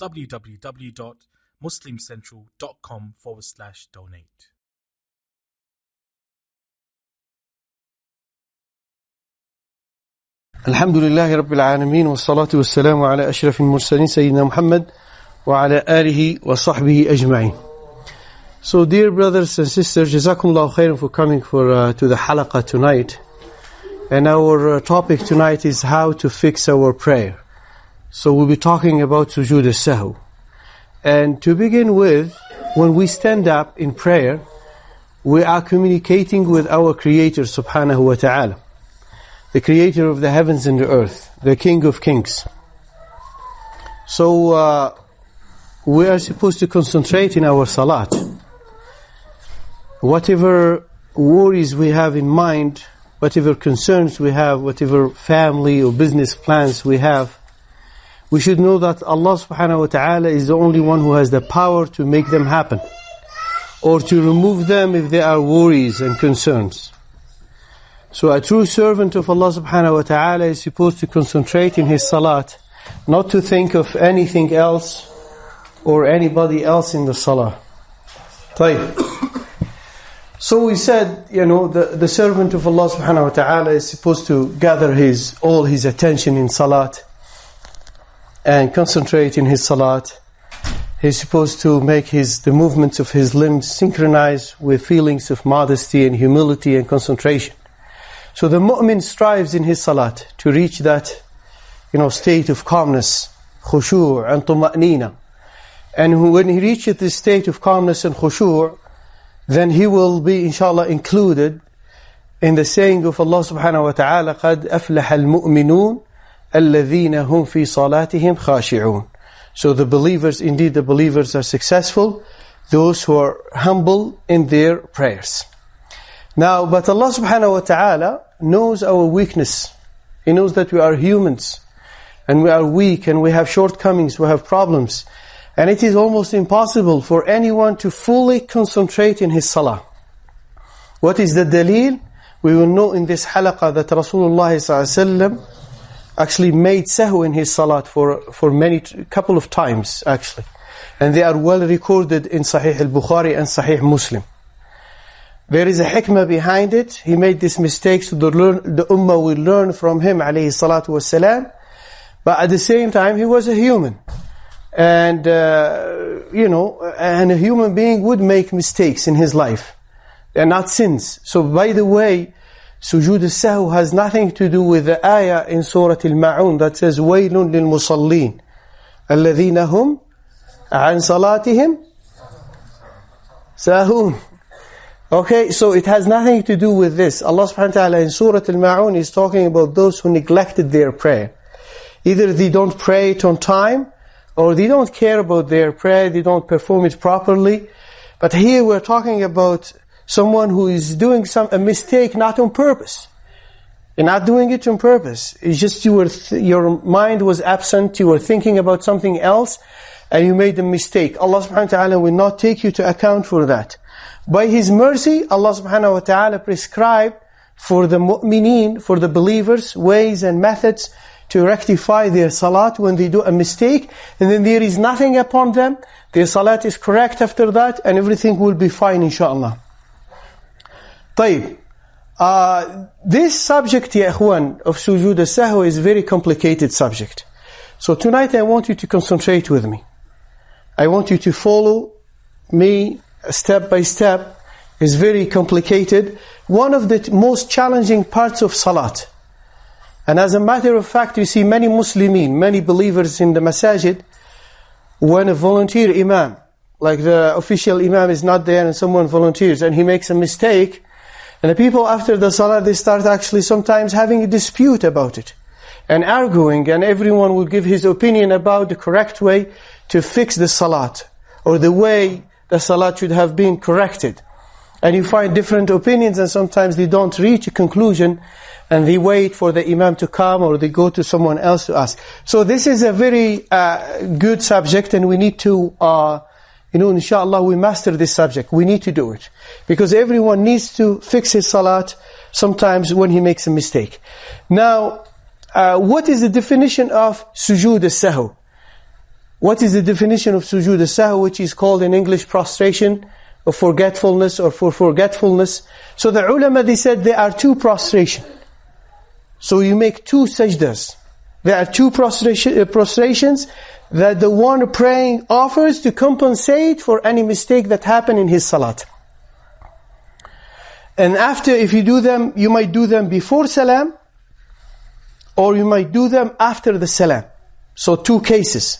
www.muslimcentral.com/donate. Alhamdulillahi Rabbil Alameen wa salatu wa salamu ala ashrafil mursaleen Sayyidina Muhammad wa ala alihi wa sahbihi ajma'in. So dear brothers and sisters, Jazakumullahu khairan for coming to the halaqah tonight. And our topic tonight is how to fix our prayer. So we'll be talking about sujood as-sahw. And to begin with, when we stand up in prayer, we are communicating with our Creator subhanahu wa ta'ala, the Creator of the heavens and the earth, the King of Kings. So we are supposed to concentrate in our salat. Whatever worries we have in mind, whatever concerns we have, whatever family or business plans we have, we should know that Allah subhanahu wa ta'ala is the only one who has the power to make them happen, or to remove them if there are worries and concerns. So a true servant of Allah subhanahu wa ta'ala is supposed to concentrate in his salat, not to think of anything else or anybody else in the salah. طيب. So we said, the servant of Allah subhanahu wa ta'ala is supposed to gather all his attention in salat and concentrate in his salat. He's supposed to make the movements of his limbs synchronize with feelings of modesty and humility and concentration. So the mu'min strives in his salat to reach that, state of calmness, khushu' and tuma'nina. And when he reaches this state of calmness and khushu', then he will be, inshallah, included in the saying of Allah subhanahu wa ta'ala, قَدْ أَفْلَحَ الْمُؤْمِنُونَ الَّذِينَ هُمْ فِي صَلَاتِهِمْ خَاشِعُونَ. So the believers are successful, those who are humble in their prayers. Now, but Allah subhanahu wa ta'ala knows our weakness. He knows that we are humans, and we are weak, and we have shortcomings, we have problems. And it is almost impossible for anyone to fully concentrate in his salah. What is the dalil? We will know in this halaqah that Rasulullah ﷺ actually made sahw in his salat for couple of times actually. And they are well recorded in Sahih al-Bukhari and Sahih Muslim. There is a hikmah behind it. He made these mistakes so the ummah will learn from him alayhi salatu wassalam. But at the same time, he was a human. And, and a human being would make mistakes in his life. They're not sins. So by the way, sujood as-sahw has nothing to do with the ayah in Surah Al-Ma'un that says, وَيْلٌ لِلْمُصَلِّينَ الَّذِينَ هُمْ عَنْ صَلَاتِهِمْ سَاهُونَ. Okay, so it has nothing to do with this. Allah subhanahu wa ta'ala in Surah Al-Ma'un is talking about those who neglected their prayer. Either they don't pray it on time, or they don't care about their prayer, they don't perform it properly. But here we're talking about someone who is doing a mistake not on purpose. You're not doing it on purpose. It's just your mind was absent, you were thinking about something else, and you made a mistake. Allah subhanahu wa ta'ala will not take you to account for that. By His mercy, Allah subhanahu wa ta'ala prescribed for the mu'mineen, for the believers, ways and methods to rectify their salat when they do a mistake, and then there is nothing upon them. Their salat is correct after that, and everything will be fine, inshallah. طيب. This subject, ya ikhwan, of sujood as-sahw is a very complicated subject. So tonight I want you to concentrate with me. I want you to follow me step by step. It's very complicated. One of the most challenging parts of salat. And as a matter of fact, you see many Muslimin, many believers in the masajid, when a volunteer imam, like the official imam is not there and someone volunteers and he makes a mistake, and the people after the salah, they start actually sometimes having a dispute about it and arguing, and everyone will give his opinion about the correct way to fix the salat, or the way the salat should have been corrected. And you find different opinions, and sometimes they don't reach a conclusion, and they wait for the imam to come, or they go to someone else to ask. So this is a very good subject, and we need to, inshallah, we master this subject. We need to do it. Because everyone needs to fix his salat sometimes when he makes a mistake. Now, what is the definition of sujood as-sahw? What is the definition of sujood al-sahw, which is called in English prostration of forgetfulness or for forgetfulness? So the ulama, they said there are two prostration. So you make two sajdas. There are two prostrations that the one praying offers to compensate for any mistake that happened in his salat. And after, if you do them, you might do them before salam, or you might do them after the salam. So two cases.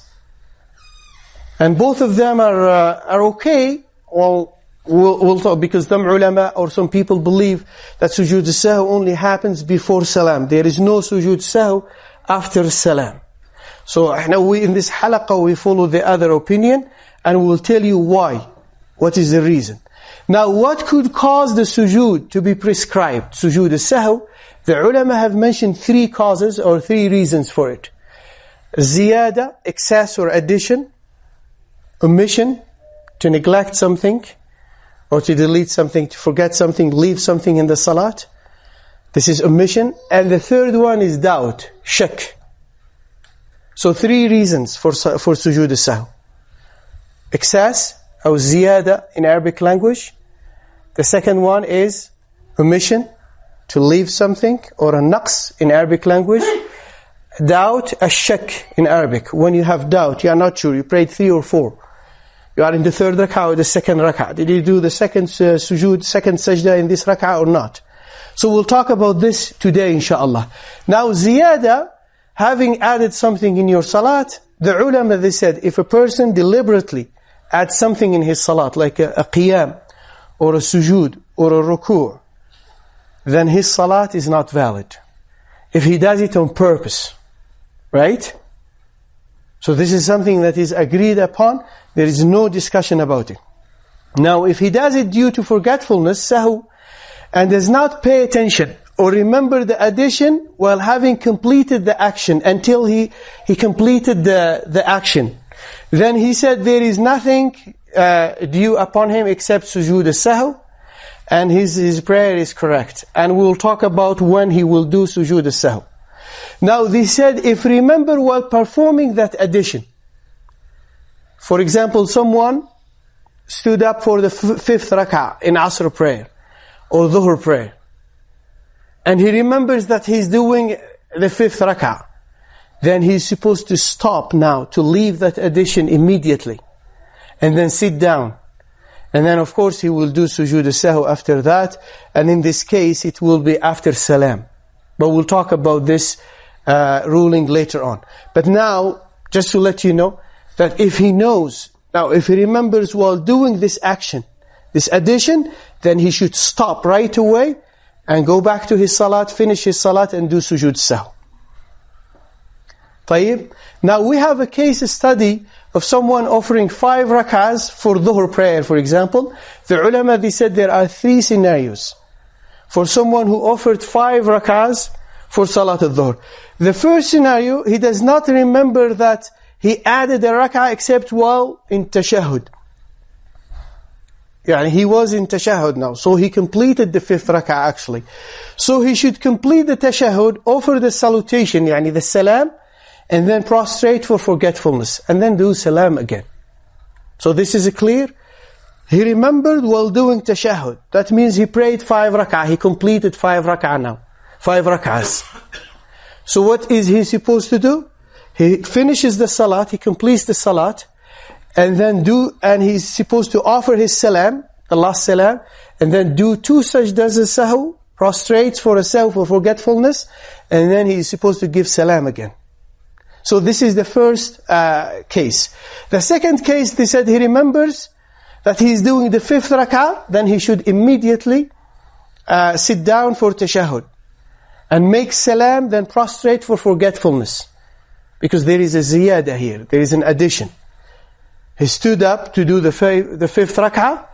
And both of them are okay. Well, we'll talk, because some ulama or some people believe that sujood al-sahw only happens before salam. There is no sujood al-sahw after salam. So now we, in this halaqah, we follow the other opinion, and we'll tell you why. What is the reason? Now, what could cause the sujood to be prescribed? Sujood al-sahw, the ulama have mentioned three causes or three reasons for it. Ziyada, excess or addition. Omission, to neglect something, or to delete something, to forget something, leave something in the salat. This is omission. And the third one is doubt, shak. So three reasons for sujood al-sahw. Excess, or ziyada in Arabic language. The second one is omission, to leave something, or a naqs in Arabic language. Doubt, a shak in Arabic. When you have doubt, you are not sure, you prayed 3 or 4. You are in the third rak'ah or the second rak'ah. Did you do the second sujood, second sajda in this rak'ah or not? So we'll talk about this today, inshallah. Now, ziyada, having added something in your salat, the ulama, they said, if a person deliberately adds something in his salat, like a qiyam, or a sujood, or a ruku', then his salat is not valid. If he does it on purpose, right? So this is something that is agreed upon. There is no discussion about it. Now, if he does it due to forgetfulness, sahw, and does not pay attention or remember the addition while having completed the action until he completed the action, then he said there is nothing due upon him except sujood al-sahw, and his prayer is correct. And we'll talk about when he will do sujood al-sahw. Now, they said if remember while performing that addition, for example, someone stood up for the fifth rak'ah in Asr prayer or Dhuhr prayer, and he remembers that he's doing the fifth rak'ah, then he's supposed to stop now, to leave that addition immediately, and then sit down. And then, of course, he will do sujood al-sahw after that, and in this case, it will be after salam. But we'll talk about this ruling later on. But now, just to let you know, that if he knows, now if he remembers while doing this action, this addition, then he should stop right away and go back to his salat, finish his salat, and do sujood sahw. طيب. Now we have a case study of someone offering 5 rak'ahs for dhuhr prayer, for example. The ulama, they said there are 3 scenarios for someone who offered 5 rak'ahs for salat al-dhuhr. The first scenario, he does not remember that he added a rak'ah except while in tashahhud. Yani he was in tashahhud now, so he completed the 5th rak'ah actually. So he should complete the tashahhud, offer the salutation, yani the salam, and then prostrate for forgetfulness, and then do salam again. So this is clear. He remembered while doing tashahhud. That means he prayed 5 rak'ah. He completed 5 rak'ah now. 5 rak'ahs. So what is he supposed to do? He finishes the salat, he completes the salat, and he's supposed to offer his salam, the last salam, and then do 2 sajdas al-sahw, prostrates for a sahw for forgetfulness, and then he's supposed to give salam again. So this is the first case. The second case, they said he remembers that he's doing the 5th rak'ah, then he should immediately sit down for tashahhud and make salam, then prostrate for forgetfulness. Because there is a ziyada here, there is an addition. He stood up to do the 5th rak'ah,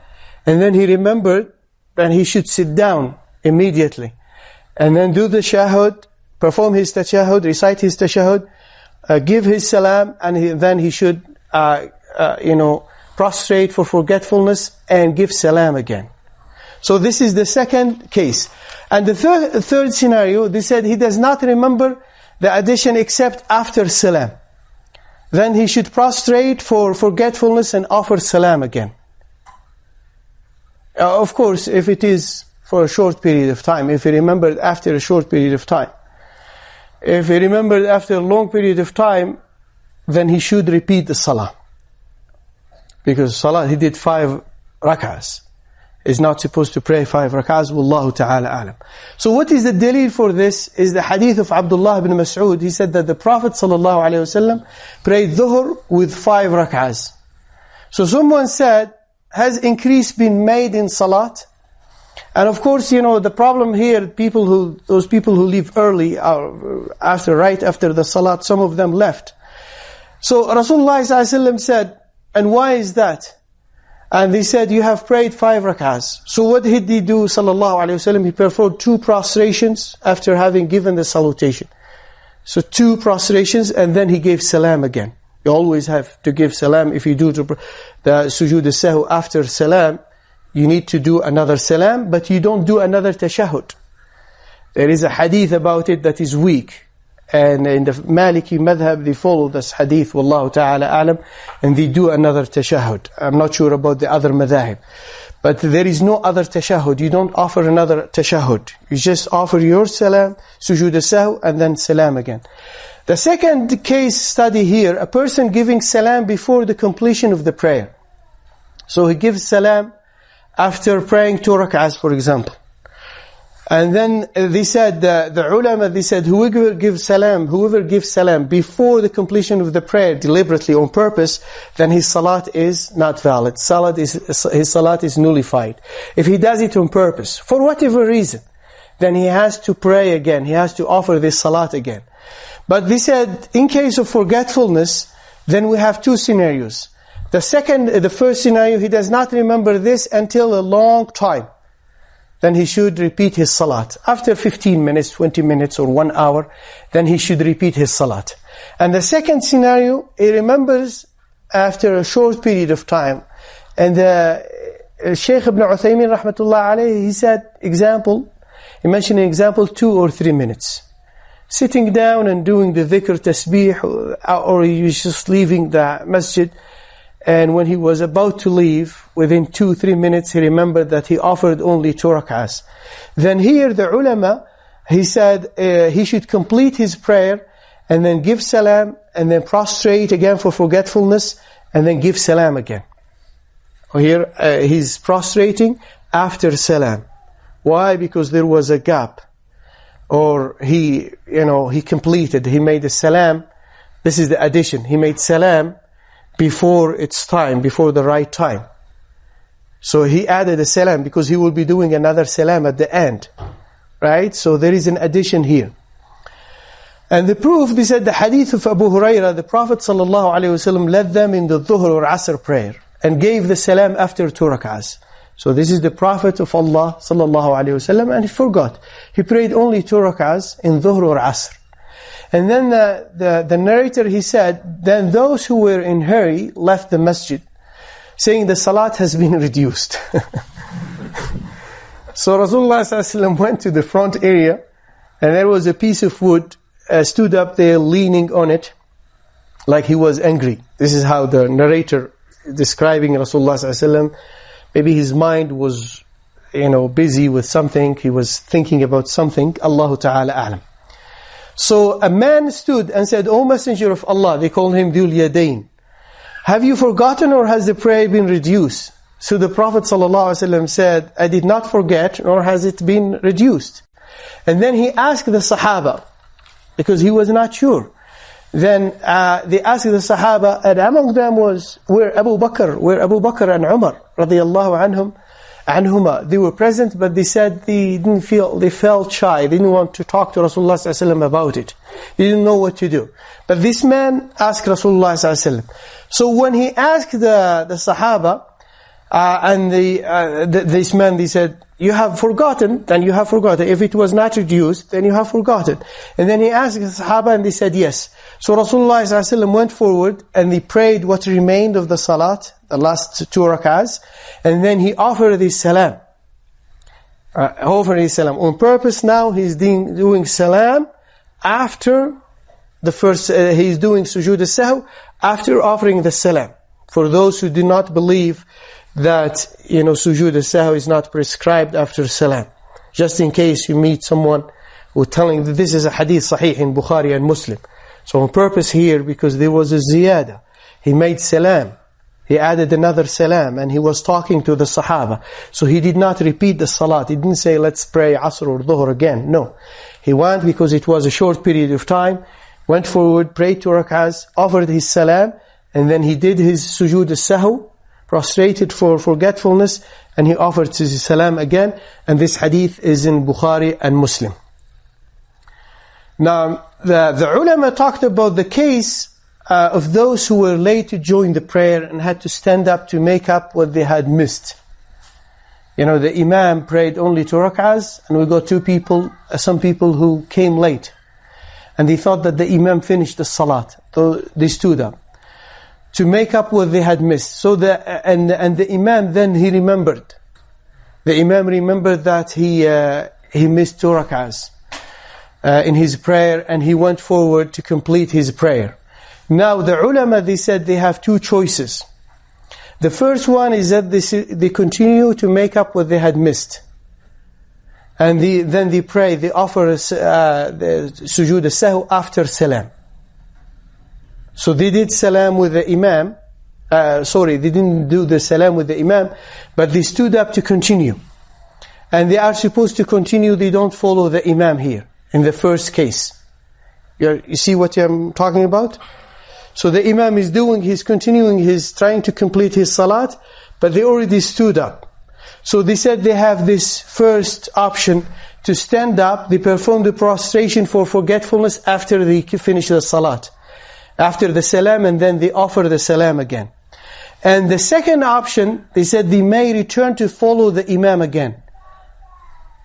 and then he remembered that he should sit down immediately, and then do the tashahhud, perform his tashahhud, recite his tashahhud, give his salam, and then he should, prostrate for forgetfulness and give salam again. So this is the second case. And the third scenario, they said he does not remember the addition except after salam. then he should prostrate for forgetfulness and offer salam again. Of course, if it is for a short period of time, if he remembered after a short period of time. If he remembered after a long period of time, then he should repeat the salah. Because salah, he did 5 rak'ahs. He's not supposed to pray 5 rak'ahs. Wallahu ta'ala alam. So what is the dalil for this? Is the hadith of Abdullah ibn Mas'ud. He said that the Prophet sallallahu alaihi wasallam prayed dhuhr with 5 rak'ahs. So someone said, has increase been made in salat? And of course, you know, the problem here, those people who leave early, right after the salat, some of them left. So Rasulullah ﷺ said, and why is that? And they said, you have prayed 5 rak'ahs. So what did he do, sallallahu alayhi wasallam? He performed 2 prostrations after having given the salutation. So 2 prostrations, and then he gave salam again. You always have to give salam. If you do the sujood al-sahw after salam, you need to do another salam, but you don't do another tashahhud. There is a hadith about it that is weak. And in the Maliki madhab, they follow this hadith, wallahu ta'ala alam, and they do another tashahhud. I'm not sure about the other madhab. But there is no other tashahhud. You don't offer another tashahhud. You just offer your salam, sujood al-sahw, and then salam again. The second case study here, a person giving salam before the completion of the prayer. So he gives salam after praying 2 rak'ahs, for example. And then they said, the ulama, they said, whoever gives salam before the completion of the prayer, deliberately, on purpose, then his salat is not valid. His salat is nullified. If he does it on purpose, for whatever reason, then he has to pray again. He has to offer this salat again. But they said, in case of forgetfulness, then we have 2 scenarios. The first scenario, he does not remember this until a long time. Then he should repeat his salat. After 15 minutes, 20 minutes, or 1 hour, then he should repeat his salat. And the second scenario, he remembers after a short period of time. And Shaykh ibn Uthaymin, rahmatullah alayhi, he said, he mentioned an example, 2 or 3 minutes. Sitting down and doing the dhikr, tasbih, or he was just leaving the masjid. And when he was about to leave, within 2-3 minutes, he remembered that he offered only 2 rak'ahs. Then here the ulama, he said he should complete his prayer and then give salam and then prostrate again for forgetfulness and then give salam again. Here he's prostrating after salam. Why? Because there was a gap. Or he completed, he made a salam. This is the addition. He made salam before its time, before the right time. So he added a salam because he will be doing another salam at the end. Right? So there is an addition here. And the proof, they said the hadith of Abu Hurairah, the Prophet ﷺ led them in the dhuhr or asr prayer and gave the salam after 2 rak'ahs. So this is the Prophet of Allah ﷺ, and he forgot. He prayed only 2 rak'ahs in dhuhr or asr. And then the narrator, he said, then those who were in hurry left the masjid, saying the salat has been reduced. So Rasulullah ﷺ went to the front area, and there was a piece of wood, stood up there leaning on it, like he was angry. This is how the narrator describing Rasulullah ﷺ, maybe his mind was, busy with something, he was thinking about something, Allahu Ta'ala A'lam. So a man stood and said, O Messenger of Allah, they call him Dhul Yadayn, have you forgotten or has the prayer been reduced? So the Prophet ﷺ said, I did not forget, nor has it been reduced. And then he asked the Sahaba, because he was not sure. Then they asked the Sahaba, and among them were Abu Bakr and Umar, radiyallahu anhuma. They were present, but they said they felt shy. They didn't want to talk to Rasulullah ﷺ about it. They didn't know what to do. But this man asked Rasulullah ﷺ. So when he asked the Sahaba, and this man, they said, you have forgotten, then you have forgotten. If it was not reduced, then you have forgotten. And then he asked the Sahaba, and they said yes. So Rasulullah ﷺ went forward, and they prayed what remained of the salat, the last 2 rak'ahs, and then he offered his salam. On purpose now, he's doing salam after the first, he's doing sujood al-sahw after offering the salam, for those who do not believe that, sujood al-sahw is not prescribed after salam, just in case you meet someone who telling that this is a hadith sahih in Bukhari and Muslim. So on purpose here, because there was a ziyada, he made salam, he added another salam, and he was talking to the Sahaba. So he did not repeat the salat. He didn't say, let's pray Asr or Dhuhr again. No. He went, because it was a short period of time, went forward, prayed 2 rak'ahs, offered his salam, and then he did his sujood al-sahw, prostrated for forgetfulness, and he offered his salam again. And this hadith is in Bukhari and Muslim. Now, the ulama talked about the case of those who were late to join the prayer and had to stand up to make up what they had missed. The imam prayed only 2 rak'ahs, and we got some people who came late. And they thought that the imam finished the salat. So they stood up to make up what they had missed. So the imam then he remembered. The imam remembered that he missed 2 rak'ahs in his prayer, and he went forward to complete his prayer. Now the ulama, they said they have 2 choices. The first one is that they continue to make up what they had missed. And then they pray, they offer the sujood al-sahw after salam. So they did salam with the imam. They didn't do the salam with the imam, but they stood up to continue. And they are supposed to continue, they don't follow the imam here, in the first case. You see what I'm talking about? So the imam is trying to complete his salat, but they already stood up. So they said they have this first option to stand up, they perform the prostration for forgetfulness after they finish the salat, after the salam, and then they offer the salam again. And the second option, they said they may return to follow the imam again.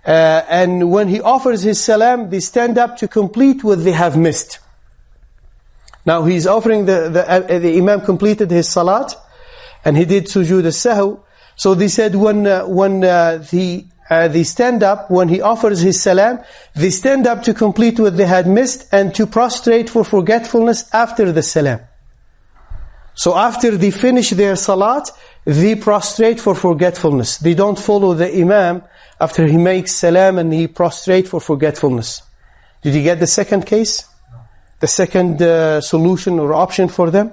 And when he offers his salam, they stand up to complete what they have missed. Now he's offering the imam completed his salat, and he did sujood al-sahw. So they said when they stand up, when he offers his salam, they stand up to complete what they had missed and to prostrate for forgetfulness after the salam. So after they finish their salat, they prostrate for forgetfulness. They don't follow the imam after he makes salam and he prostrate for forgetfulness. Did you get the second case? The second solution or option for them?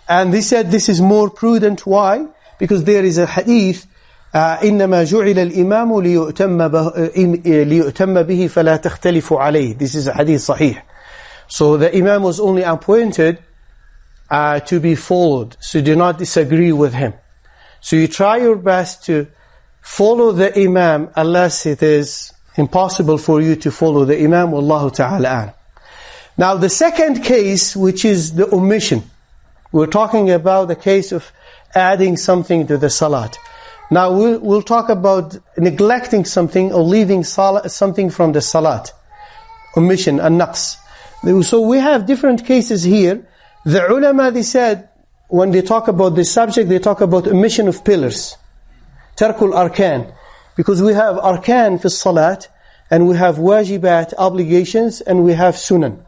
And they said this is more prudent. Why? Because there is a hadith, إِنَّمَا جُعِلَ الْإِمَامُ لِيُؤْتَمَّ بِهِ فَلَا تَخْتَلِفُ عَلَيْهِ. This is a hadith sahih. So the imam was only appointed to be followed, so do not disagree with him. So you try your best to follow the imam unless it is impossible for you to follow the imam. Wallahu ta'ala. Now the second case, which is the omission. We're talking about the case of adding something to the salat. Now we'll talk about neglecting something or leaving something from the salat. Omission, an-naqs. So we have different cases here. The ulama, they said, when they talk about this subject, they talk about omission of pillars. Tarkul arkan. Because we have arkan fi salat, and we have wajibat, obligations, and we have sunan.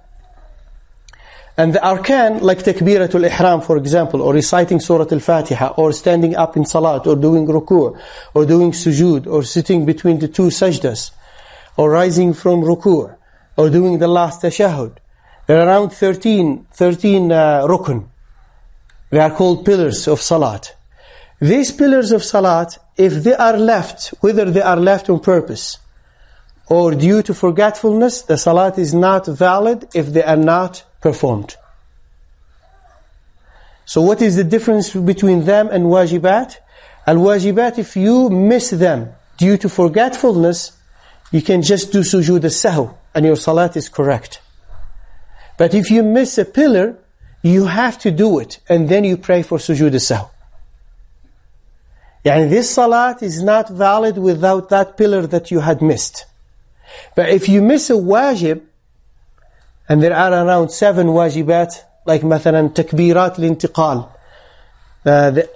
And the arkan, like takbiratul ihram, for example, or reciting surah al-Fatiha, or standing up in salat, or doing ruku', or doing sujood, or sitting between the 2 sajdas, or rising from ruku', or doing the last tashahhud. There are around 13 rukun. They are called pillars of salat. These pillars of salat, if they are left, whether they are left on purpose, or due to forgetfulness, the salat is not valid if they are not performed. So what is the difference between them and wajibat? Al-wajibat, if you miss them due to forgetfulness, you can just do sujood al-sahw and your salat is correct. But if you miss a pillar, you have to do it and then you pray for sujood al-sahw. Yani this salat is not valid without that pillar that you had missed. But if you miss a wajib, and there are around 7 wajibat, like مثلا takbirat al-intiqal,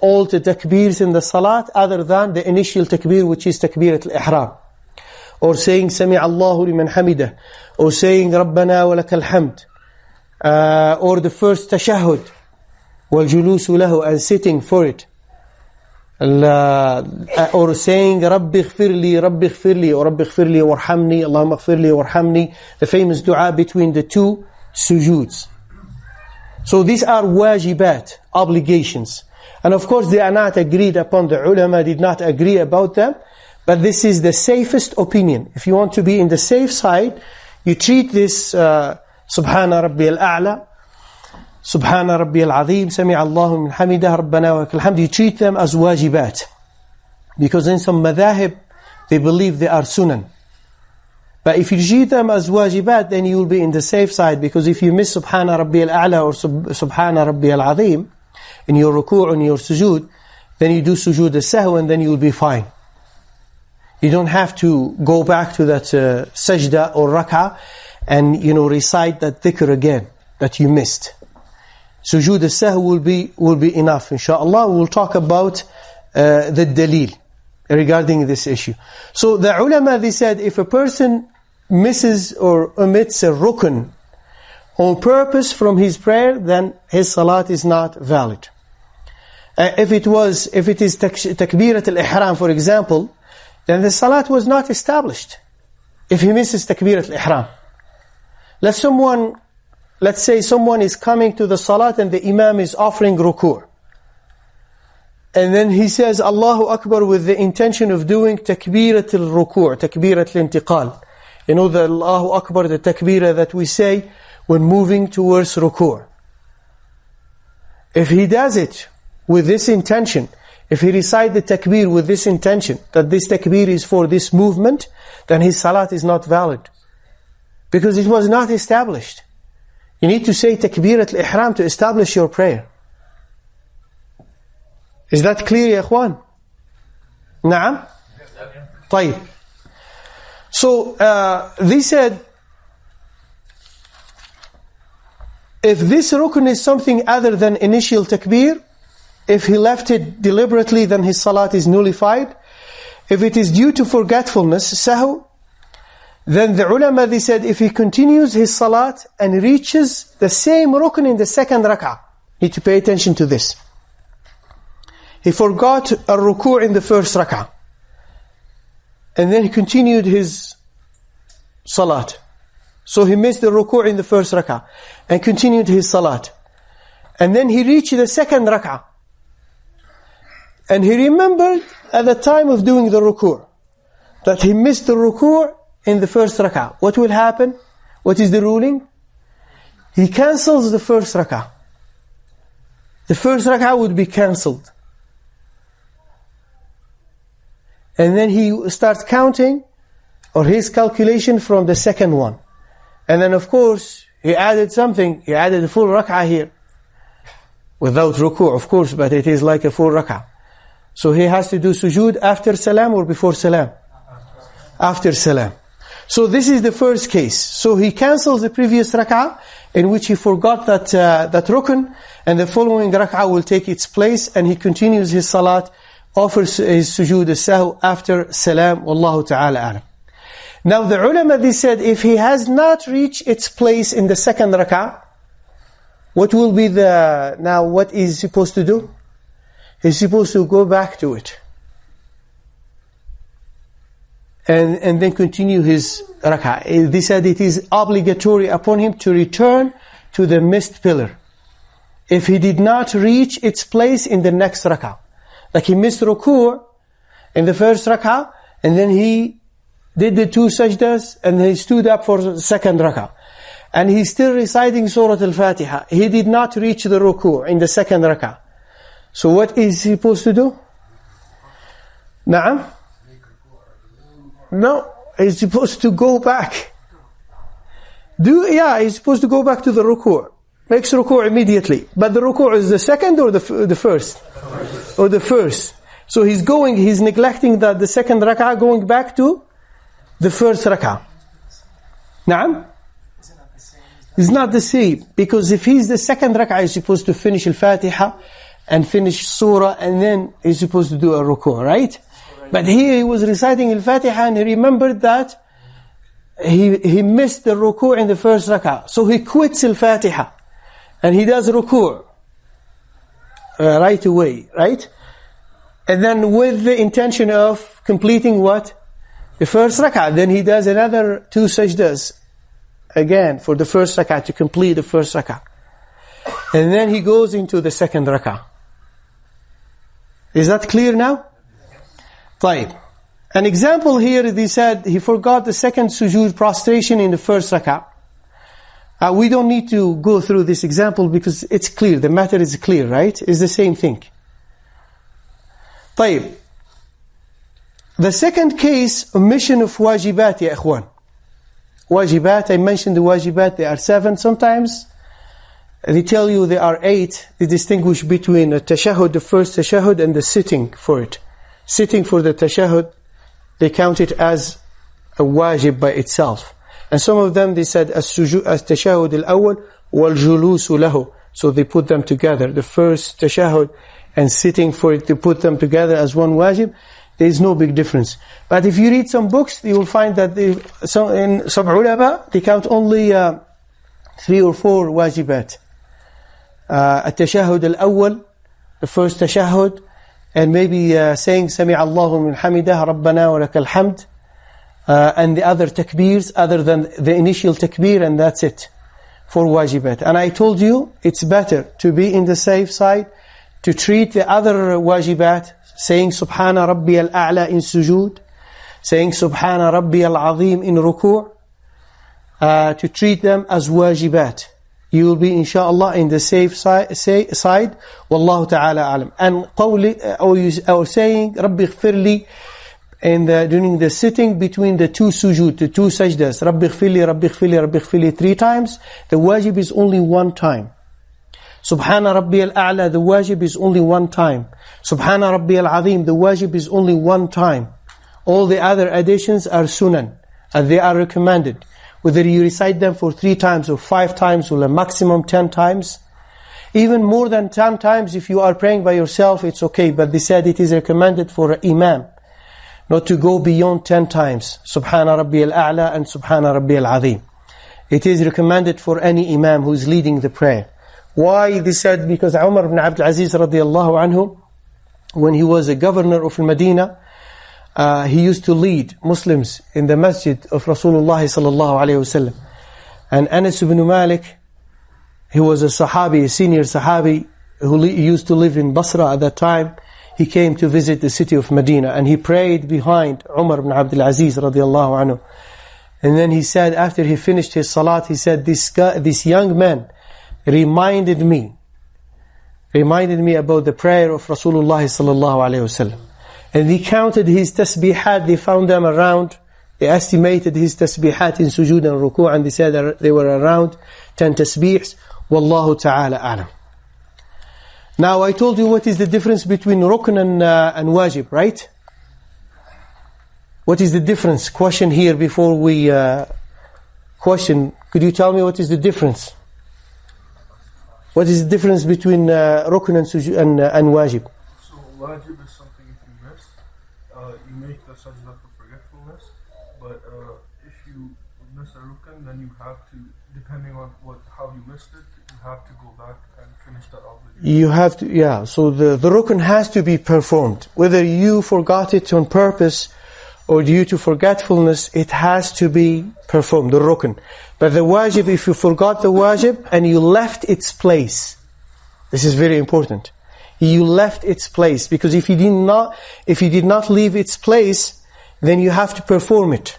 all the takbirs in the salat other than the initial takbir, which is takbirat al-ihram, or saying sami' Allahu liman hamidah, or saying rabbana wa lakal hamd, or the first tashahhud, وَالْجُلُوسُ لَهُ, and sitting for it. Or saying رَبِّ اغْفِرْ لِي رَبِّ اغْفِرْ لِي or رَبِّ اغْفِرْ لِي وَارْحَمْنِي اللَّهُمَّ اغْفِرْ لِي وَارْحَمْنِي, the famous dua between the two sujuds. So these are wajibat, obligations. And of course they are not agreed upon, the ulama did not agree about them, but this is the safest opinion. If you want to be in the safe side, you treat this Subhana Rabbi al-A'la, Subhana Rabbi al-Azim, Sami' Allahu min hamidah, Rabbana wa lakal hamd. You treat them as wajibat. Because in some madhahib, they believe they are sunan. But if you treat them as wajibat, then you will be in the safe side. Because if you miss Subhana Rabbi al-A'la or Subhana Rabbi al-Azim in your ruku' and your sujood, then you do sujood al-sahw and then you will be fine. You don't have to go back to that sajda or rak'ah and recite that dhikr again that you missed. Sujood al-sahw will be enough, inshallah. We'll talk about the dalil regarding this issue. So the ulama, they said, if a person misses or omits a rukn on purpose from his prayer, then his salat is not valid. If it is takbirat al-ihram, for example, then the salat was not established. If he misses takbirat al-ihram. Let's say someone is coming to the salat and the imam is offering ruku'. And then he says Allahu Akbar with the intention of doing takbirat al-ruku', takbirat al-intiqal. The Allahu Akbar, the takbirah that we say when moving towards ruku'. If he does it with this intention, if he recites the takbir with this intention, that this takbir is for this movement, then his salat is not valid. Because it was not established. You need to say takbirat al-ihram to establish your prayer. Is that clear, ya ikhwan? Na'am? طيب. So, they said, if this rukn is something other than initial takbir, if he left it deliberately, then his salat is nullified. If it is due to forgetfulness, sahw, then the ulama, they said, if he continues his salat and reaches the same rukn in the second rak'ah, need to pay attention to this. He forgot a ruku' in the first rak'ah, and then he continued his salat. So he missed the ruku' in the first rak'ah, and continued his salat. And then he reached the second rak'ah, and he remembered at the time of doing the ruku' that he missed the ruku' in the first rak'ah. What will happen? What is the ruling? He cancels the first rak'ah. The first rak'ah would be cancelled. And then he starts counting, or his calculation from the second one. And then of course, he added something. He added a full rak'ah here. Without ruku', of course, but it is like a full rak'ah. So he has to do sujood after salam or before salam? After salam. So this is the first case. So he cancels the previous rak'ah in which he forgot that rukn, and the following rak'ah will take its place, and he continues his salat, offers his sujood al-sahw after salam. Wallahu ta'ala a'lam. Now the ulama, they said, if he has not reached its place in the second rak'ah, what is he supposed to do? He's supposed to go back to it. And then continue his rak'ah. They said it is obligatory upon him to return to the missed pillar if he did not reach its place in the next rak'ah. Like he missed ruku' in the first rak'ah, and then he did the two sajdas, and he stood up for the second rak'ah. And he's still reciting Surah Al-Fatiha. He did not reach the ruku' in the second rak'ah. So what is he supposed to do? Na'am? No, he's supposed to go back. He's supposed to go back to the ruku'. Makes ruku' immediately. But the ruku' is the second or the first? Or the first. So he's neglecting the second rak'ah, going back to the first rak'ah. Na'am? It's not the same. Because if he's the second rak'ah, he's supposed to finish Al-Fatiha and finish Surah, and then he's supposed to do a ruku', right? But here he was reciting Al-Fatiha and he remembered that he missed the ruku' in the first rak'ah. So he quits al-Fatiha. And he does ruku' right away, right? And then with the intention of completing what? The first rak'ah. Then he does another 2 sajdas. Again, for the first rak'ah, to complete the first rak'ah. And then he goes into the second rak'ah. Is that clear now? طيب. An example here, they said he forgot the second sujood prostration in the first rak'ah. We don't need to go through this example because it's clear. The matter is clear, right? It's the same thing. طيب. The second case, omission of wajibat, ya ikhwan. Wajibat, I mentioned the wajibat, there are 7 sometimes. They tell you there are 8. They distinguish between a tashahhud, the first tashahhud, and the sitting for it. Sitting for the tashahhud, they count it as a wajib by itself. And some of them, they said, as-tashahhud al-awwal wal-julusu lahu. So they put them together. The first tashahhud and sitting for it, to put them together as one wajib. There is no big difference. But if you read some books, you will find that in some ulama, they count only 3 or 4 wajibat. At-tashahhud al-awwal, the first tashahhud, and maybe saying Sami' Allahu min hamidah, Rabbana wa lakal hamd, and the other takbirs other than the initial takbir, and that's it for wajibat. And I told you, it's better to be in the safe side, to treat the other wajibat, saying Subhana Rabbi al-A'la in sujood, saying Subhana Rabbi al-Azim in ruku', to treat them as wajibat. You will be inshaAllah in the safe side. Wallahu ta'ala alam. And qawli, or saying Rabbi ighfirli during the sitting between the 2 sujood, the 2 sajdas, Rabbi ighfirli, Rabbi ighfirli, Rabbi ighfirli 3 times. The wajib is only 1 time. Subhana Rabbi al-A'la, the wajib is only 1 time. Subhana Rabbi al-Azim, the wajib is only 1 time. All the other additions are sunan, and they are recommended. Whether you recite them for 3 times or 5 times or a maximum 10 times. Even more than 10 times if you are praying by yourself, it's okay. But they said it is recommended for an imam not to go beyond 10 times. Subhana Rabbi al-A'la and Subhana Rabbi al-Azim. It is recommended for any imam who is leading the prayer. Why? They said because Umar ibn Abdul Aziz radiyallahu anhu, when he was a governor of Medina, he used to lead Muslims in the masjid of Rasulullah sallallahu alayhi wasallam. And Anas ibn Malik, he was a Sahabi, a senior Sahabi, who used to live in Basra at that time. He came to visit the city of Medina, and he prayed behind Umar ibn Abdul Aziz radiyallahu anhu. And then he said, after he finished his salat, he said, this young man reminded me about the prayer of Rasulullah sallallahu alayhi wasallam. And they counted his tasbihat, they found them around, they estimated his tasbihat in sujood and ruku', and they said that they were around 10 tasbihs. Wallahu ta'ala a'lam. Now I told you what is the difference between rukn and wajib, right? What is the difference? Question here before we question. Could you tell me what is the difference? What is the difference between rukn and wajib? So wajib is something if you miss, you make the sajda for forgetfulness. But if you miss a rukn, then you have to, depending on how you missed it, you have to go back and finish that obligation. You have to, yeah. So the rukn has to be performed. Whether you forgot it on purpose or due to forgetfulness, it has to be performed, the rukn. But the wajib, if you forgot the wajib and you left its place, this is very important. You left its place, because if you did not leave its place, then you have to perform it.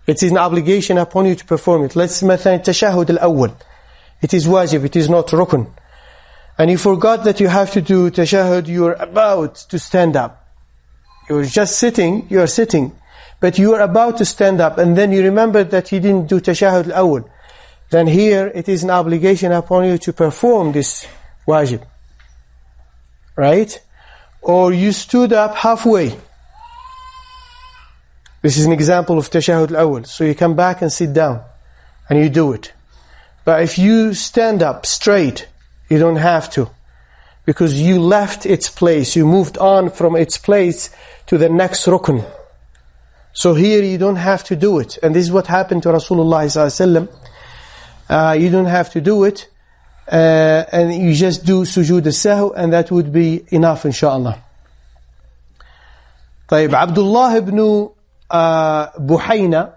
It is an obligation upon you to perform it. Let's مثلا tashahhud al-awwal. It is wajib, it is not rukn. And you forgot that you have to do tashahhud, you are about to stand up. You are just sitting, you are sitting, but you are about to stand up, and then you remember that you didn't do tashahhud al-awwal. Then here it is an obligation upon you to perform this wajib. Right? Or you stood up halfway. This is an example of tashahhud al-awwal. So you come back and sit down, and you do it. But if you stand up straight, you don't have to, because you left its place, you moved on from its place to the next rukn. So here you don't have to do it. And this is what happened to Rasulullah ﷺ. You don't have to do it. And you just do sujood al-sahw, and that would be enough, inshallah. طيب, Abdullah ibn Buhayna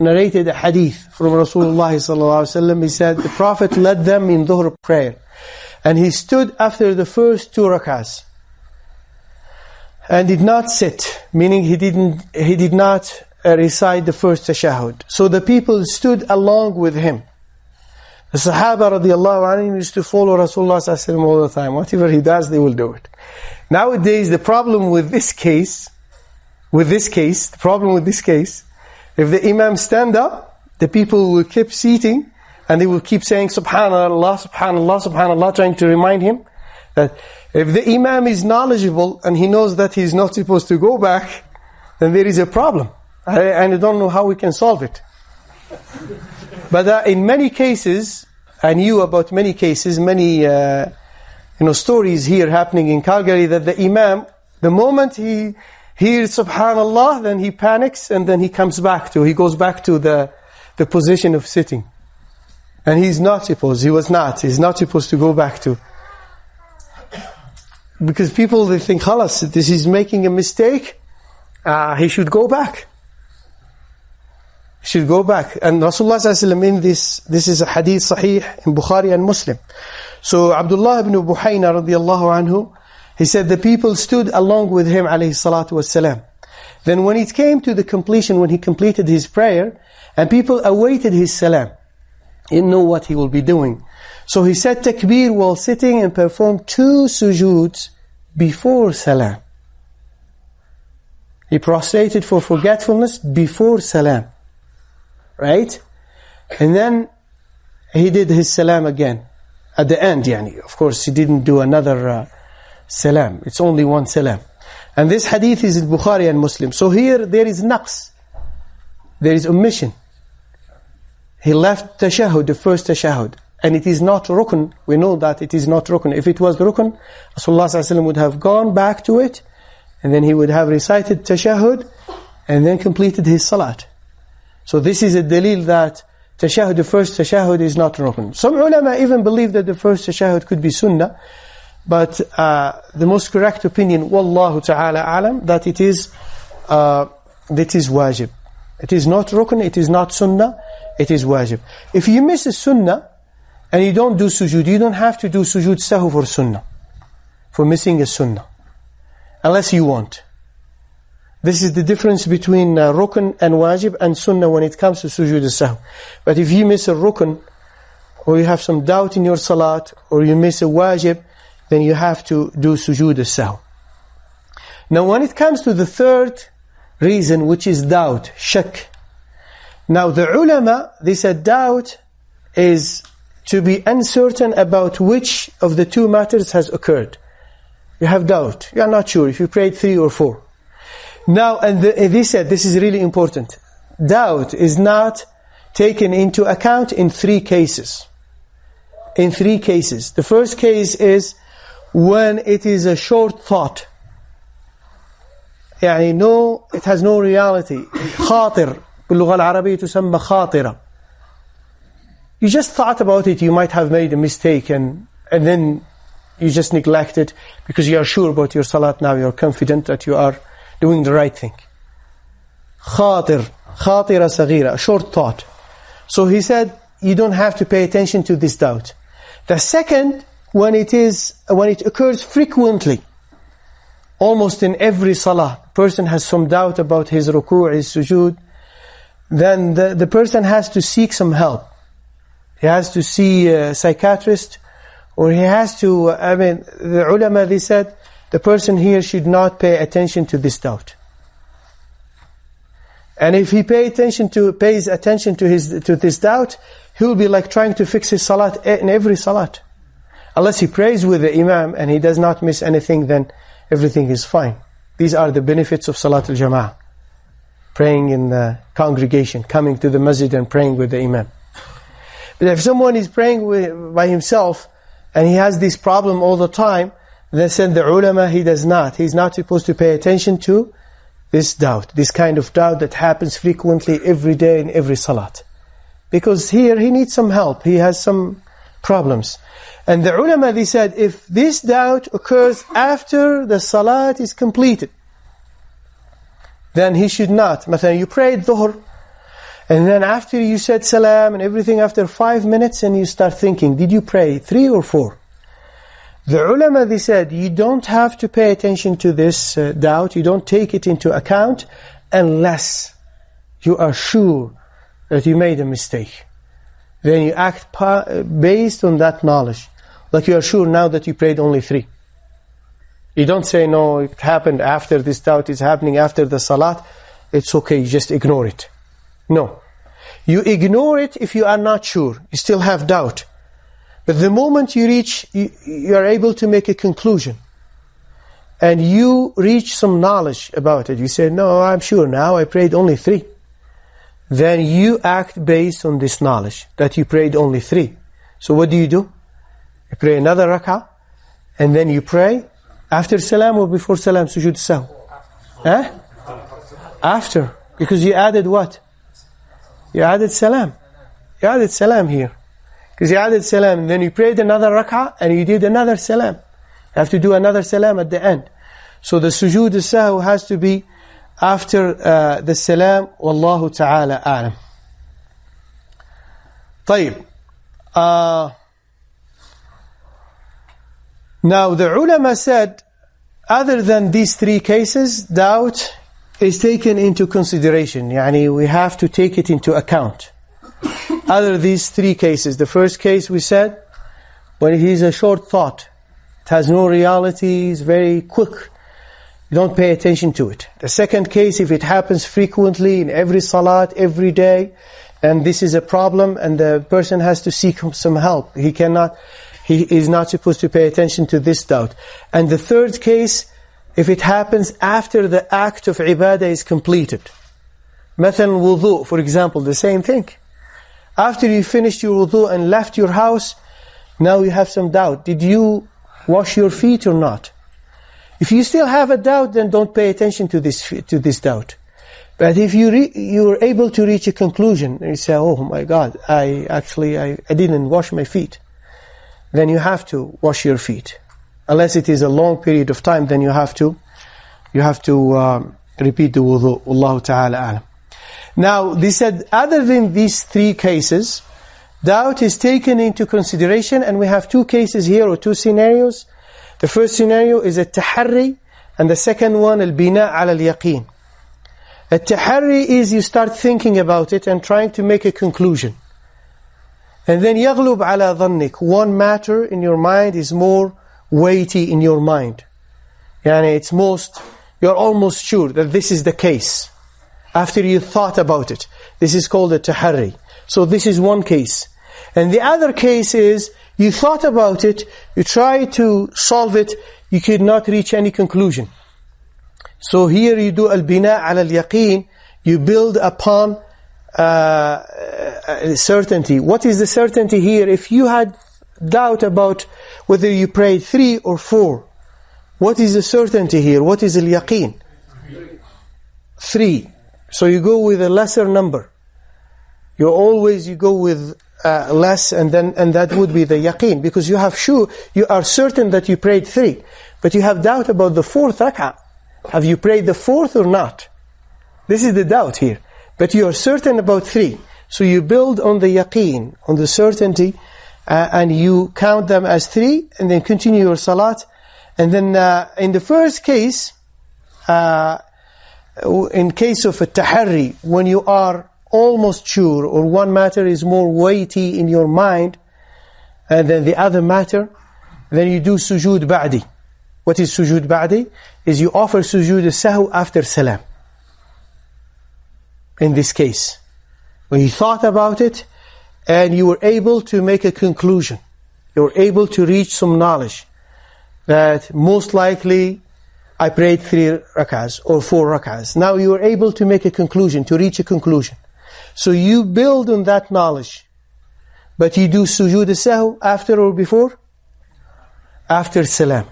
narrated a hadith from Rasulullah ﷺ. He said, the Prophet led them in dhuhr prayer. And he stood after the first 2 rak'ahs. And did not sit, meaning he did not recite the first tashahhud. So the people stood along with him. The Sahaba radiallahu anhum used to follow Rasulullah sallallahu alaihi wasallam all the time. Whatever he does, they will do it. Nowadays, the problem with this case, if the Imam stand up, the people will keep seating, and they will keep saying Subhanallah, Subhanallah, Subhanallah, trying to remind him that if the Imam is knowledgeable and he knows that he's not supposed to go back, then there is a problem. I don't know how we can solve it. But in many cases, I knew about many cases, many stories here happening in Calgary, that the Imam, the moment he hears Subhanallah, then he panics and then he goes back to the position of sitting. And he's not supposed to go back to. Because people, they think, khalas, this is making a mistake, he should go back. And Rasulullah ﷺ in this is a hadith sahih in Bukhari and Muslim. So Abdullah ibn Buhayna radiallahu anhu, he said the people stood along with him alayhi salatu wassalam. Then when it came to the completion, when he completed his prayer, and people awaited his salam, he didn't know what he will be doing. So he said takbir while sitting and performed 2 sujuds before salam. He prostrated for forgetfulness before salam. Right? And then he did his salam again. At the end, of course, he didn't do another salam. It's only one salam. And this hadith is in Bukhari and Muslim. So here there is naqs. There is omission. He left tashahhud, the first tashahhud. And it is not rukn. We know that it is not rukn. If it was rukn, Rasulullah ﷺ would have gone back to it, and then he would have recited tashahhud, and then completed his salat. So this is a dalil that tashahhud, the first tashahhud, is not rukn. Some ulama even believe that the first tashahhud could be sunnah, but the most correct opinion, wallahu ta'ala alam, that it is wajib. It is not rukn, it is not sunnah, it is wajib. If you miss a sunnah, and you don't do sujood, you don't have to do sujood sahw for sunnah, for missing a sunnah, unless you want. This is the difference between rukn and wajib and sunnah when it comes to sujood sahw. But if you miss a rukn, or you have some doubt in your salat, or you miss a wajib, then you have to do sujood sahw. Now when it comes to the third reason, which is doubt, shak. Now the ulama, they said doubt is to be uncertain about which of the 2 matters has occurred. You have doubt. You are not sure if you prayed 3 or 4. Now, and they said, this is really important. Doubt is not taken into account in 3 cases. In 3 cases. The first case is when it is a short thought. It has no reality. خاطر. باللغة العربية تسمى خاطرة. You just thought about it, you might have made a mistake, and then you just neglect it because you are sure about your salat now, you are confident that you are doing the right thing. Khatira saghira, a short thought. So he said, you don't have to pay attention to this doubt. The second, when it occurs frequently, almost in every salah, the person has some doubt about his ruku', his sujood, then the person has to seek some help. He has to see a psychiatrist, or he has to, the ulama, they said, the person here should not pay attention to this doubt. And if he pays attention to this doubt, he will be like trying to fix his salat in every salat. Unless he prays with the imam and he does not miss anything, then everything is fine. These are the benefits of Salat al-Jama'ah. Praying in the congregation, coming to the masjid and praying with the imam. But if someone is praying by himself and he has this problem all the time, they said the ulama, he does not. He's not supposed to pay attention to this doubt, this kind of doubt that happens frequently every day in every salat. Because here he needs some help, he has some problems. And the ulama, they said, if this doubt occurs after the salat is completed, then he should not. مثلا, you prayed dhuhr, and then after you said salam and everything, after 5 minutes, and you start thinking, did you pray 3 or 4? The ulama, they said, you don't have to pay attention to this doubt, you don't take it into account, unless you are sure that you made a mistake. Then you act based on that knowledge. Like you are sure now that you prayed only 3. You don't say, no, it happened after, this doubt is happening after the salat, it's okay, you just ignore it. No. You ignore it if you are not sure, you still have doubt. But the moment you reach, you are able to make a conclusion, and you reach some knowledge about it, you say, no, I'm sure now, I prayed only 3. Then you act based on this knowledge, that you prayed only 3. So what do? You pray another rak'ah, and then you pray after salam or before salam, sujood sahw? After, because you added what? You added salam. You added salam here. Because you added salam, and then you prayed another rak'ah, and you did another salam. You have to do another salam at the end. So the sujood sahw has to be after the salam. Wallahu ta'ala a'lam. طيب. Now the ulama said, other than these 3 cases, doubt is taken into consideration. Yani we have to take it into account. Other these 3 cases. The first case we said, when it is a short thought, it has no reality, it's very quick, you don't pay attention to it. The second case, if it happens frequently in every salat, every day, and this is a problem, and the person has to seek some help. He is not supposed to pay attention to this doubt. And the third case, if it happens after the act of ibadah is completed. مثلا wudu, for example, the same thing. After you finished your wudu and left your house, now you have some doubt. Did you wash your feet or not? If you still have a doubt, then don't pay attention to this doubt. But if you are able to reach a conclusion, and you say, oh my God, I didn't wash my feet, then you have to wash your feet. Unless it is a long period of time, then you have to repeat the wudu. Wallahu ta'ala a'lam. Now, they said, other than these 3 cases, doubt is taken into consideration, and we have 2 cases here, or 2 scenarios. The first scenario is al-taharri, and the second one, al-bina ala al-yaqeen. Al-taharri is you start thinking about it and trying to make a conclusion. And then يغلب على ظنك, one matter in your mind is more weighty in your mind. Yani you're almost sure that this is the case. After you thought about it, this is called a taharri. So this is one case. And the other case is, you thought about it, you tried to solve it, you could not reach any conclusion. So here you do al-bina ala al-yaqeen, you build upon certainty. What is the certainty here? If you had doubt about whether you prayed 3 or 4, what is the certainty here? What is al-yaqeen? 3. So you go with a lesser number. You go with less, and that would be the yaqeen, because you are certain that you prayed 3, but you have doubt about the 4th rak'ah. Have you prayed the 4th or not? This is the doubt here. But you are certain about 3. So you build on the yaqeen, on the certainty, and you count them as 3, and then continue your salat. And then in the first case, in case of a taharri, when you are almost sure, or one matter is more weighty in your mind than the other matter, then you do sujood ba'di. What is sujood ba'di? Is you offer sujood sahw after salam. In this case, when you thought about it, and you were able to make a conclusion, you were able to reach some knowledge, that most likely I prayed 3 rak'ahs or 4 rak'ahs. Now you are able to make a conclusion, to reach a conclusion. So you build on that knowledge. But you do sujood sahw after or before? After salam.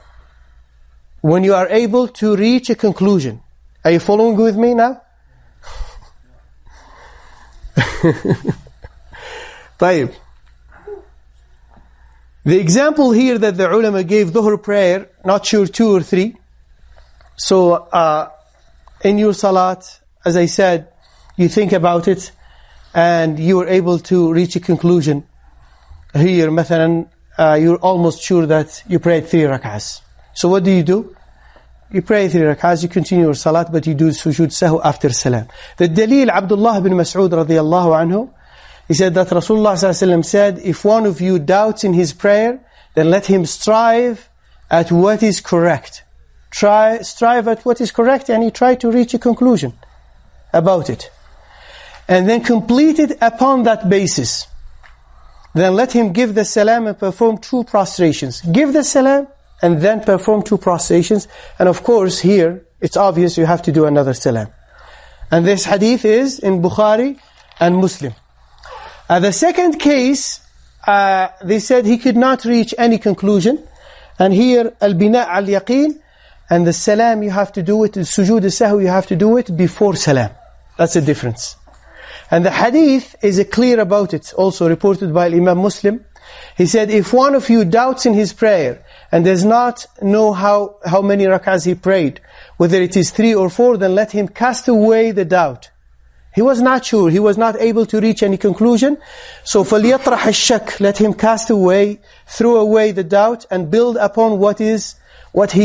When you are able to reach a conclusion, Are you following with me now? طيب. The example here that the ulama gave, dhuhr prayer, not sure 2 or 3. So in your salat, as I said, you think about it and you are able to reach a conclusion. Here, مثلا, you're almost sure that you prayed 3 rak'ahs. So what do? You pray 3 rak'ahs, you continue your salat, but you do sujood sahw after salam. The dalil, Abdullah bin Mas'ud radiyallahu anhu, he said that Rasulullah sallallahu alaihi wasallam said, if one of you doubts in his prayer, then let him strive at what is correct. Strive at what is correct, and he try to reach a conclusion about it. And then complete it upon that basis. Then let him give the salam and perform 2 prostrations. Give the salam and then perform 2 prostrations. And of course here, it's obvious you have to do another salam. And this hadith is in Bukhari and Muslim. The second case, they said he could not reach any conclusion. And here, al-bina' al-yaqeen, and the salam you have to do it, the sujood al-sahw you have to do it before salam. That's the difference. And the hadith is clear about it, also reported by Imam Muslim. He said, if one of you doubts in his prayer and does not know how many rak'ahs he prayed, whether it is 3 or 4, then let him cast away the doubt. He was not sure, he was not able to reach any conclusion. So فَلْيَطْرَحَ الشَّكْ, let him cast away, throw away the doubt and build upon what he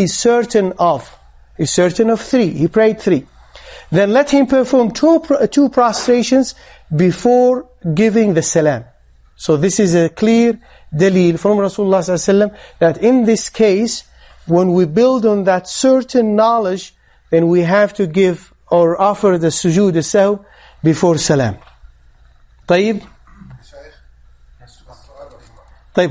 is certain of. He's certain of 3, he prayed 3. Then let him perform 2 prostrations before giving the salam. So this is a clear dalil from Rasulullah ﷺ that in this case, when we build on that certain knowledge, then we have to give or offer the sujood al-sahw before salam. طيب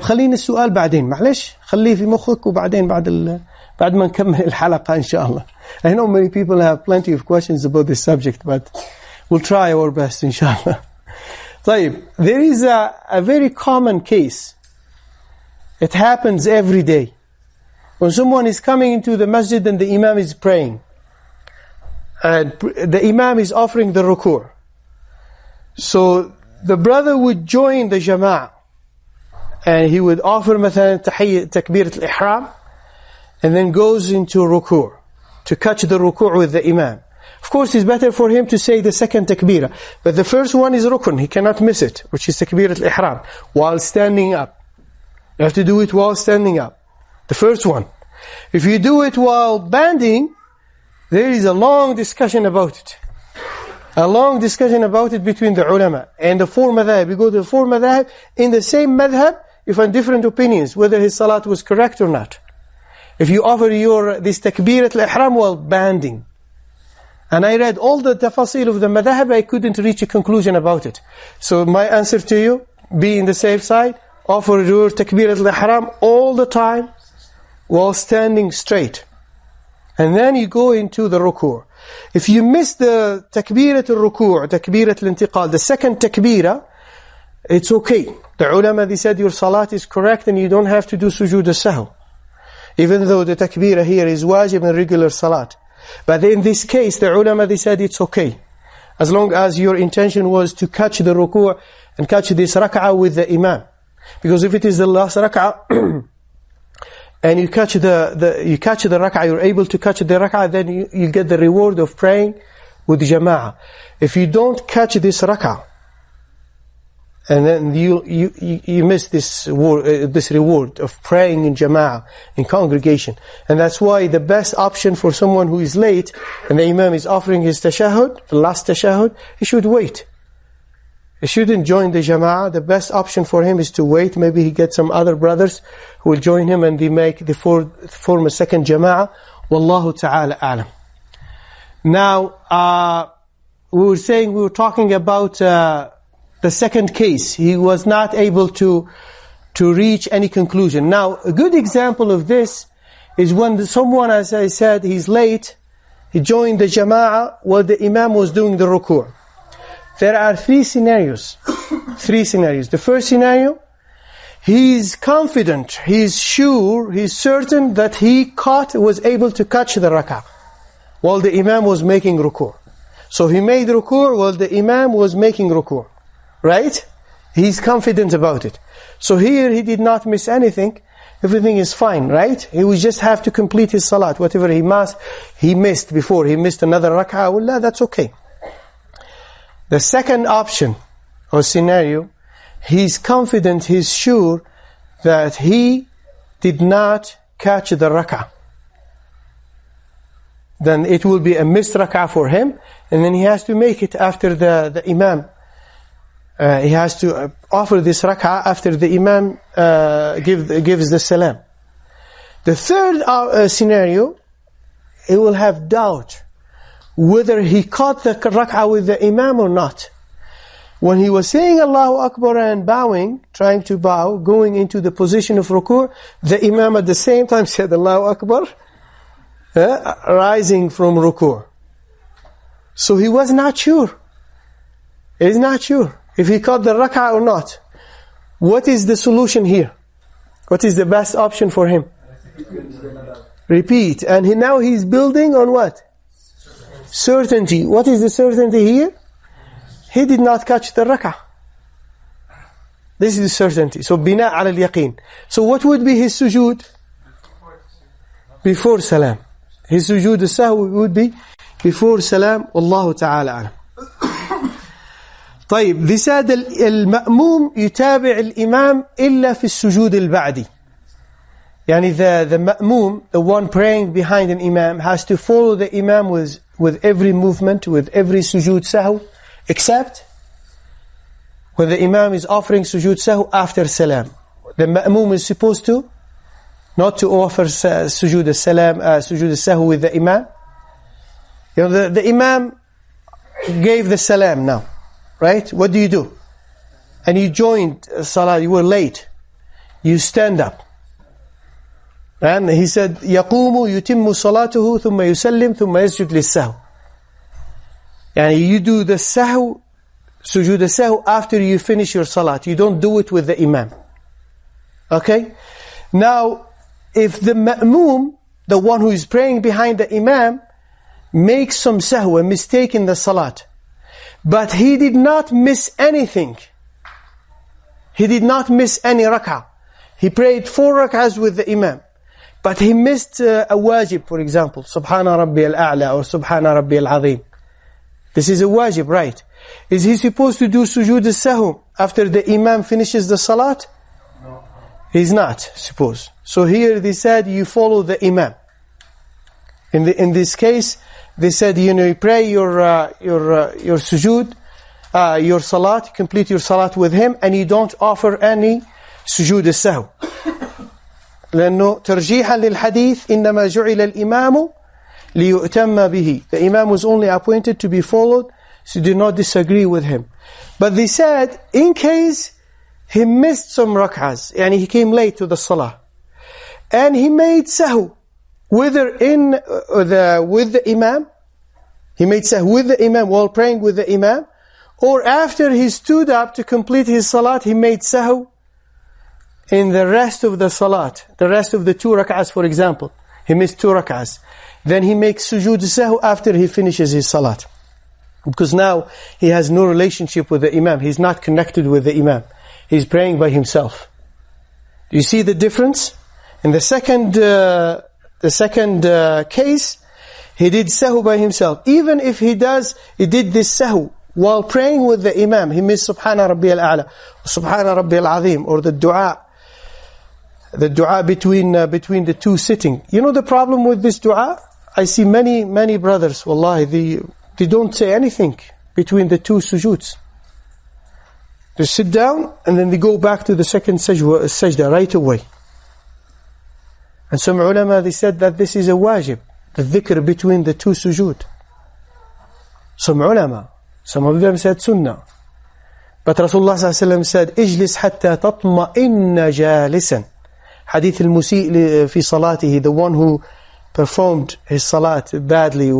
خلينا السؤال بعدين معلش خليه في مخك وبعدين بعد ما نكمل الحلقة إن شاء الله. I know many people have plenty of questions about this subject, but we'll try our best inshallah. طيب, there is a very common case. It happens every day. When someone is coming into the masjid and the imam is praying, and the imam is offering the ruku'. So the brother would join the jama'ah, and he would offer مثلا takbirat al-ihram, and then goes into ruku' to catch the ruku' with the imam. Of course, it's better for him to say the second takbirah, but the first one is rukun, he cannot miss it, which is takbirat al-ihram, while standing up. You have to do it while standing up. The first one. If you do it while bending, there is a long discussion about it. A long discussion about it between the ulama. And the 4 madhab, you go to the 4 madhab, in the same madhab, you find different opinions, whether his salat was correct or not. If you offer this takbirat al-ihram while bending. And I read all the tafasil of the madhab, I couldn't reach a conclusion about it. So my answer to you, be in the safe side, offer your takbirat al-ihram all the time, while standing straight. And then you go into the ruku'. If you miss the takbirat al-ruku', takbirat al-intiqal, the second takbirah, it's okay. The ulama, they said your salat is correct and you don't have to do sujood al-sahw. Even though the takbirah here is wajib in regular salat. But in this case, the ulama, they said it's okay. As long as your intention was to catch the ruku' and catch this rak'ah with the imam. Because if it is the last rak'ah, and you catch the rak'ah, you're able to catch the rak'ah, then you get the reward of praying with jama'ah. If you don't catch this rak'ah, and then you miss this reward of praying in jama'ah, in congregation. And that's why the best option for someone who is late, and the imam is offering his tashahhud, the last tashahhud, he should wait. He shouldn't join the jama'ah. The best option for him is to wait. Maybe he gets some other brothers who will join him and they form a second jama'ah. Wallahu ta'ala a'lam. Now, we were talking about the second case. He was not able to reach any conclusion. Now, a good example of this is when someone, as I said, he's late, he joined the jama'ah while the imam was doing the ruku'. There are 3 scenarios. 3 scenarios. The first scenario, he's confident, he's sure, he's certain that he was able to catch the rak'ah. while the Imam was making ruku'. So he made ruku' while the Imam was making ruku'. Right? He's confident about it. So here he did not miss anything. Everything is fine, right? He would just have to complete his salat. Whatever he missed before. He missed another rak'ah. Wallah, that's okay. The second option or scenario, he's confident, he's sure that he did not catch the rak'ah. Then it will be a missed rak'ah for him, and then he has to make it after the Imam. He has to offer this rak'ah after the Imam gives the salam. The third scenario, he will have doubt whether he caught the rak'ah with the Imam or not. When he was saying Allahu Akbar and bowing, trying to bow, going into the position of ruku', the Imam at the same time said Allahu Akbar, rising from ruku'. So he was not sure. He is not sure if he caught the rak'ah or not. What is the solution here? What is the best option for him? Repeat. And now he's building on what? Certainty. What is the certainty here? He did not catch the rak'ah. This is the certainty. So bina ala al-yaqeen. So what would be his sujood? Before salam. His sujood al-sahwi would be before salam. Wallahu ta'ala alam. طيب, they said المأموم يتابع الإمام إلا في السجود البعدي. يعني the ma'mum, the one praying behind an imam, has to follow the imam with every movement, with every sujood sahw, except when the imam is offering sujood sahw after salam. The ma'mum is supposed to not to offer sujood al-salam, sujood al-sahw with the imam. You know, the imam gave the salam now. Right? What do you do? And you joined salah, you were late. You stand up. And he said, يَقُومُ يُتِمُّ صَلَاتُهُ ثُمَّ يُسَلِّمْ ثُمَّ يَسْجُدْ لِلسَّهْوِ. And you do the sahw, sujood al-sahw after you finish your salat. You don't do it with the imam. Okay? Now, if the ma'mum, the one who is praying behind the imam, makes some sahw, a mistake in the salat, but he did not miss anything. He did not miss any rak'ah. He prayed 4 rak'ahs with the imam. But he missed a wajib, for example. Subhana Rabbi al-A'la or Subhana Rabbi al-Azim. This is a wajib, right? Is he supposed to do sujood al-sahw after the imam finishes the salat? No. He's not supposed. So here they said you follow the imam. In this case, they said, you pray your sujood, your salat, complete your salat with him, and you don't offer any sujood al-sahw. لأنه ترجيحا للحديث إنما جعل الإمام ليؤتم به. The imam was only appointed to be followed, so do not disagree with him. But they said, in case he missed some rak'ahs, and he came late to the salah, and he made sahw, whether with the imam, he made sahw with the imam while praying with the imam, or after he stood up to complete his salat, he made sahw in the rest of the salat, the rest of the 2 rak'ahs, for example. He missed 2 rak'ahs. Then he makes sujood sahw after he finishes his salat. Because now he has no relationship with the imam. He's not connected with the imam. He's praying by himself. Do you see the difference? In the second case, he did sahw by himself. Even if he did this sahw while praying with the imam, he missed Subhana Rabbi al-A'la, Subhana Rabbi al-Azim, or the dua between the 2 sitting. You know the problem with this dua? I see many brothers, wallahi, they don't say anything between the 2 sujoods. They sit down and then they go back to the second sajda right away. And some ulama, they said that this is a wajib, the dhikr between the 2 sujood. Some ulama, some of them said sunnah. But Rasulullah ﷺ said, اجلس حتى تطمئن جالسا. Hadith al-Musi' fi salatihi, the one who performed his salat badly,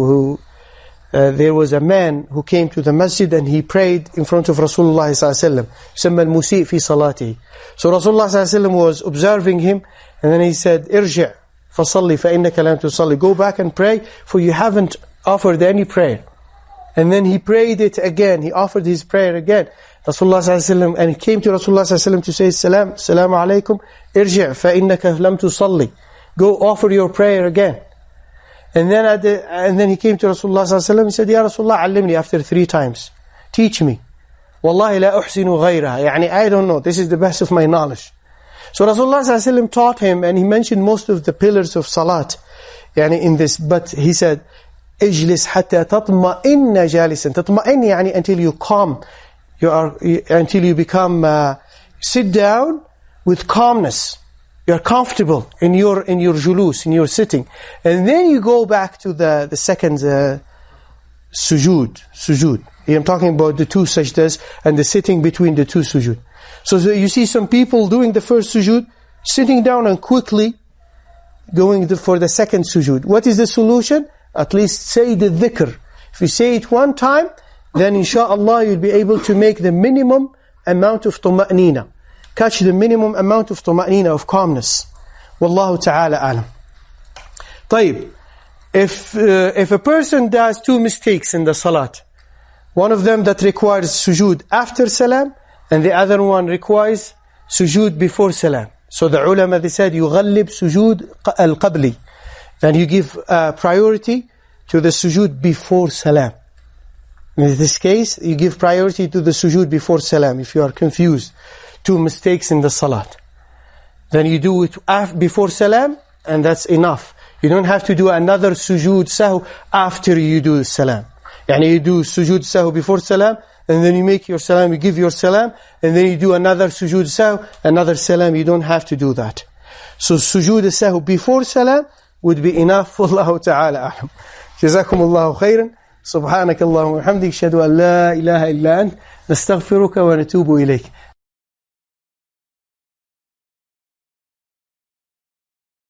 there was a man who came to the masjid and he prayed in front of Rasulullah ﷺ. يسمى al-Musi' fi salatihi. So Rasulullah ﷺ was observing him, and then he said, ارجع فصلي فإنك لم تصلي. Go back and pray, for you haven't offered any prayer. And then he prayed it again. He offered his prayer again. Rasulullah sallallahu and he came to Rasulullah sallallahu to say, Salamu alaykum, irji' fa innaka lam tusalli. Go offer your prayer again. And then he came to Rasulullah sallallahu he said, Ya Rasulullah, allimni, after 3 times. Teach me. Wallahi la uhsinu ghayraha. Yani, I don't know. This is the best of my knowledge. So Rasulullah sallallahu taught him, and he mentioned most of the pillars of salat. Yani in this, but he said, اجلس حتى تطمئن جالسا. تطمئن يعني until you calm, until you become sit down with calmness. You are comfortable in your julus, in your sitting, and then you go back to the second sujood. I'm talking about the 2 sajdas and the sitting between the 2 sujood. So you see some people doing the first sujood, sitting down and quickly going for the second sujood. What is the solution? At least say the dhikr. If you say it 1 time, then inshallah you'll be able to make the minimum amount of tuma'nina. Catch the minimum amount of tuma'nina, of calmness. Wallahu ta'ala alam. طيب, if a person does 2 mistakes in the salat, one of them that requires sujood after salam, and the other one requires sujood before salam. So the ulama, they said, يغلب sujood al-qabli. Then you give priority to the sujood before salam. In this case, you give priority to the sujood before salam. If you are confused, 2 mistakes in the salat, then you do it before salam, and that's enough. You don't have to do another sujood sahw after you do the salam. Yani you do sujood sahw before salam, and then you make your salam, you give your salam, and then you do another sujood sahw, another salam. You don't have to do that. So sujood sahw before salam would be enough. Wallahu ta'ala a'lam. Jazakumullahu khairan. Subhanakallahumma wa bihamdik, ashhadu an la ilaha illa ant, nastaghfiruka wa natubu ilayk.